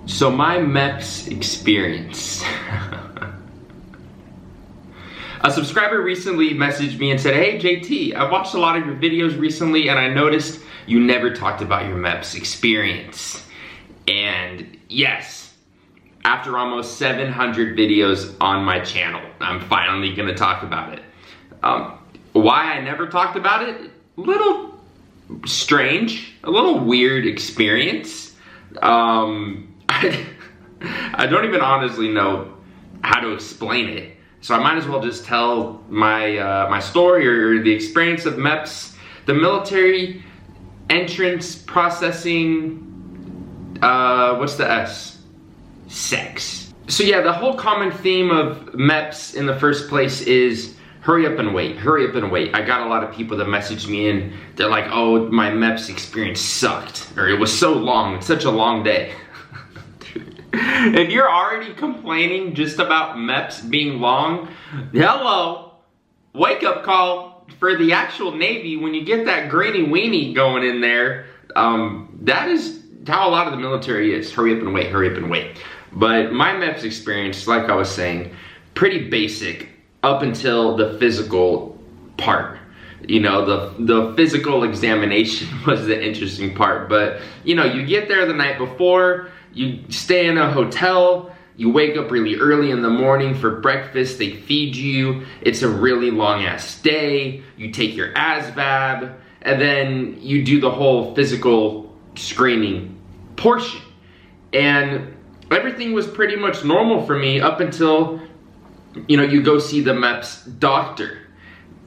So my MEPS experience. A subscriber recently messaged me and said, "Hey JT, I watched a lot of your videos recently and I noticed you never talked about your MEPS experience." And yes, after almost 700 videos on my channel, I'm finally gonna talk about it. Why I never talked about it? A little strange, a little weird experience. I don't even honestly know how to explain it, so I might as well just tell my my story or the experience of MEPS, the military entrance processing. What's the S? Sex. So yeah, the whole common theme of MEPS in the first place is hurry up and wait, hurry up and wait. I got a lot of people that messaged me and they're like, "Oh, my MEPS experience sucked," or "It was so long, it's such a long day." If you're already complaining just about MEPS being long, hello, wake up call for the actual Navy. When you get that greeny weenie going in there, that is how a lot of the military is. Hurry up and wait, hurry up and wait. But my MEPS experience, like I was saying, pretty basic up until the physical part. You know, the physical examination was the interesting part. But, you know, you get there the night before, you stay in a hotel, you wake up really early in the morning for breakfast, they feed you, it's a really long ass day, you take your ASVAB, and then you do the whole physical screening portion. And everything was pretty much normal for me up until, you know, you go see the MEPS doctor.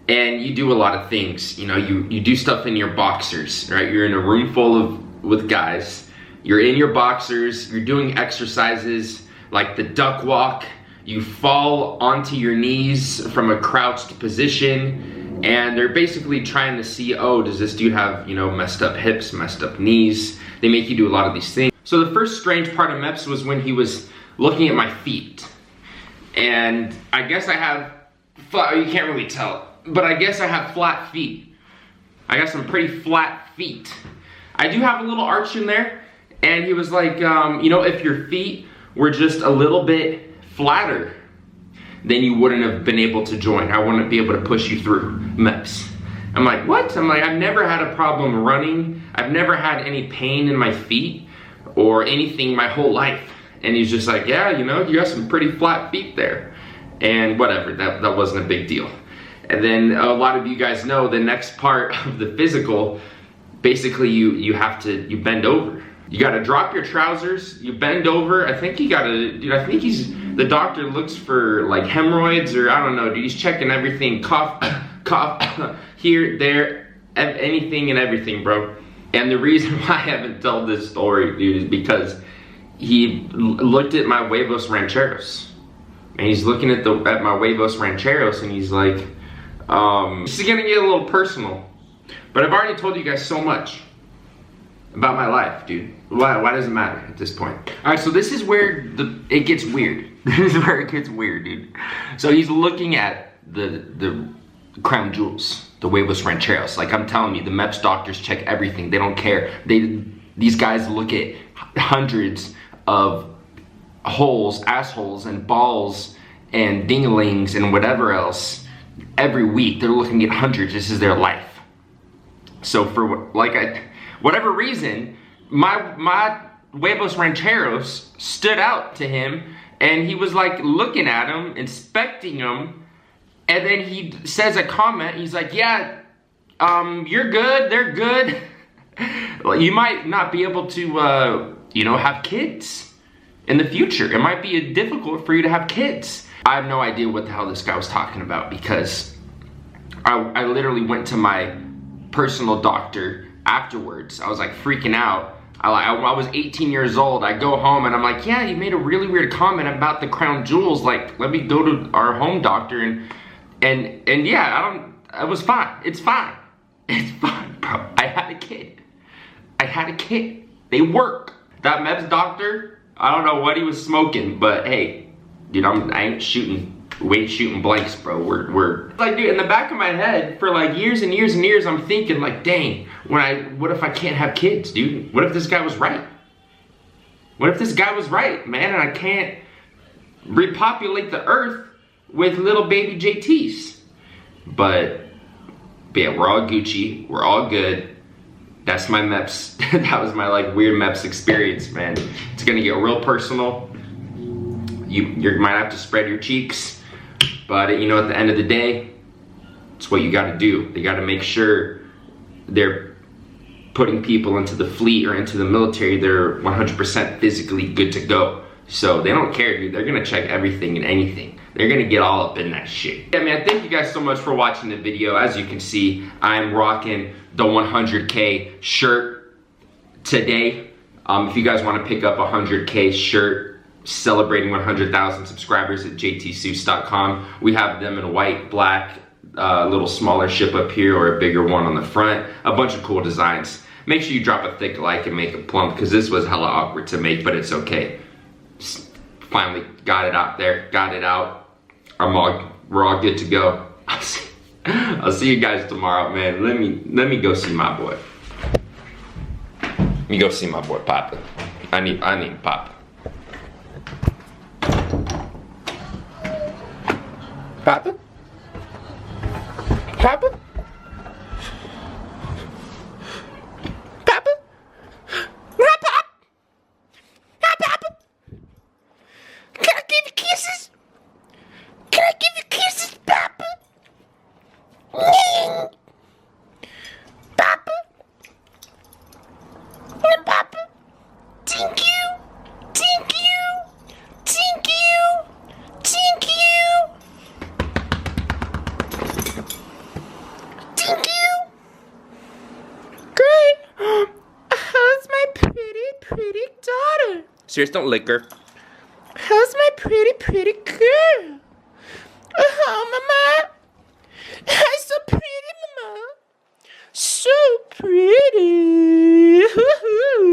And you do a lot of things. You know, you do stuff in your boxers, right? You're in a room full with guys. You're in your boxers, you're doing exercises like the duck walk. You fall onto your knees from a crouched position, and they're basically trying to see, oh, does this dude have, you know, messed up hips, messed up knees? They make you do a lot of these things. So the first strange part of MEPS was when he was looking at my feet. And I guess I have, you can't really tell, but I guess I have flat feet. I got some pretty flat feet. I do have a little arch in there, and he was like, you know, if your feet were just a little bit flatter, then you wouldn't have been able to join. I wouldn't be able to push you through MEPS. I'm like, what? I'm like, I've never had a problem running. I've never had any pain in my feet or anything my whole life. And he's just like, yeah, you know, you got some pretty flat feet there. And whatever, that wasn't a big deal. And then a lot of you guys know the next part of the physical, basically you bend over. You gotta drop your trousers, you bend over. I think you gotta, dude, I think the doctor looks for like hemorrhoids or I don't know, dude, he's checking everything, cough, cough, here, there, anything and everything, bro. And the reason why I haven't told this story, dude, is because he looked at my huevos rancheros. And he's looking at my huevos rancheros and he's like, this is gonna get a little personal, but I've already told you guys so much about my life, dude. Why does it matter at this point? All right, so this is where it gets weird. This is where it gets weird, dude. So he's looking at the crown jewels, the huevos rancheros. Like I'm telling you, the MEPS doctors check everything. They don't care. These guys look at hundreds of holes, assholes, and balls, and dinglings, and whatever else. Every week, they're looking at hundreds. This is their life. So for whatever reason, my huevos rancheros stood out to him, and he was like looking at them, inspecting them, and then he says a comment. He's like, yeah, you're good, they're good. Well, you might not be able to, you know, have kids in the future. It might be difficult for you to have kids. I have no idea what the hell this guy was talking about because I literally went to my personal doctor afterwards. I was like freaking out. I was 18 years old. I go home and I'm like, yeah, you made a really weird comment about the crown jewels. Like, let me go to our home doctor and yeah, it was fine. It's fine. It's fine, bro. I had a kid. I had a kid. They work. That MEPS doctor, I don't know what he was smoking, but hey, dude, I ain't shooting blanks, bro. We're like, dude, in the back of my head for like years and years and years, I'm thinking like, dang, what if I can't have kids, dude? What if this guy was right? What if this guy was right, man, and I can't repopulate the earth with little baby JTs? But yeah, we're all Gucci, we're all good. That's my MEPS. That was my like weird MEPS experience, man. It's gonna get real personal. You might have to spread your cheeks, but you know, at the end of the day, it's what you gotta do. They gotta make sure they're putting people into the fleet or into the military, they're 100% physically good to go. So they don't care, dude. They're gonna check everything and anything. They're gonna get all up in that shit. Yeah, man, thank you guys so much for watching the video. As you can see, I'm rocking the 100K shirt today. If you guys wanna pick up a 100K shirt celebrating 100,000 subscribers at JTsuits.com, we have them in white, black, a little smaller ship up here or a bigger one on the front. A bunch of cool designs. Make sure you drop a thick like and make it plump, because this was hella awkward to make, but it's okay. Finally got it out there, got it out. We're all good to go. I'll see you guys tomorrow, man. Let me go see my boy. Let me go see my boy Papa. I need Papa. Papa? Papa? Papa? Not Papa? Not Papa? Can I give you kisses? Can I give you kisses, Papa? Papa? Papa? Thank you. Thank you. Thank you. Thank you. Thank you. Great. How's my pretty daughter? Serious, don't lick her. How's my pretty girl? Oh, Mama. Hi, so pretty, Mama. So pretty.